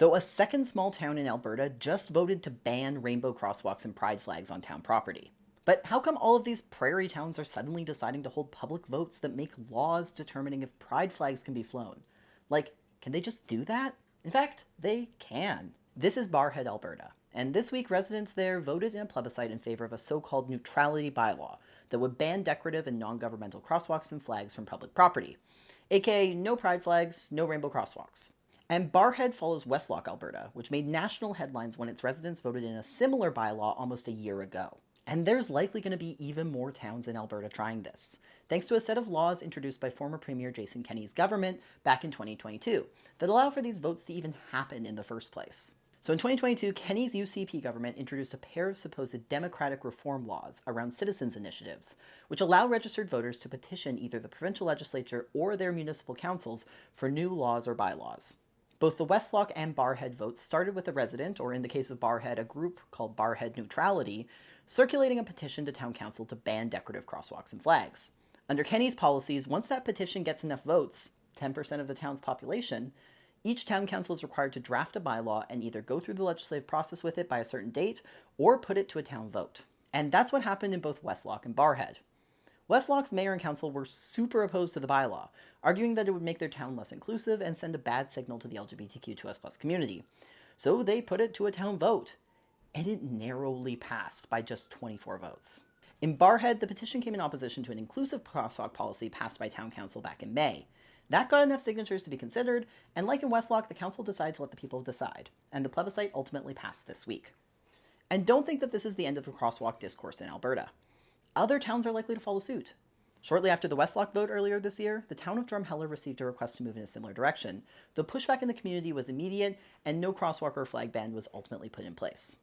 So a second small town in Alberta just voted to ban rainbow crosswalks and pride flags on town property. But how come all of these prairie towns are suddenly deciding to hold public votes that make laws determining if pride flags can be flown? Like, can they just do that? In fact, they can. This is Barrhead, Alberta, and this week residents there voted in a plebiscite in favor of a so-called neutrality bylaw that would ban decorative and non-governmental crosswalks and flags from public property, aka no pride flags, no rainbow crosswalks. And Barrhead follows Westlock, Alberta, which made national headlines when its residents voted in a similar bylaw almost a year ago. And there's likely going to be even more towns in Alberta trying this, thanks to a set of laws introduced by former Premier Kenney's government back in 2022 that allow for these votes to even happen in the first place. So in 2022, Kenney's UCP government introduced a pair of supposed democratic reform laws around citizens' initiatives, which allow registered voters to petition either the provincial legislature or their municipal councils for new laws or bylaws. Both the Westlock and Barrhead votes started with a resident, or in the case of Barrhead, a group called Barrhead Neutrality, circulating a petition to town council to ban decorative crosswalks and flags. Under Kenney's policies, once that petition gets enough votes, 10% of the town's population, each town council is required to draft a bylaw and either go through the legislative process with it by a certain date or put it to a town vote. And that's what happened in both Westlock and Barrhead. Westlock's mayor and council were super opposed to the bylaw, arguing that it would make their town less inclusive and send a bad signal to the LGBTQ2S+ community. So they put it to a town vote, and it narrowly passed by just 24 votes. In Barrhead, the petition came in opposition to an inclusive crosswalk policy passed by town council back in May. That got enough signatures to be considered, and like in Westlock, the council decided to let the people decide, and the plebiscite ultimately passed this week. And don't think that this is the end of the crosswalk discourse in Alberta. Other towns are likely to follow suit. Shortly after the Westlock vote earlier this year, the town of Drumheller received a request to move in a similar direction, though pushback in the community was immediate and no crosswalk or flag ban was ultimately put in place.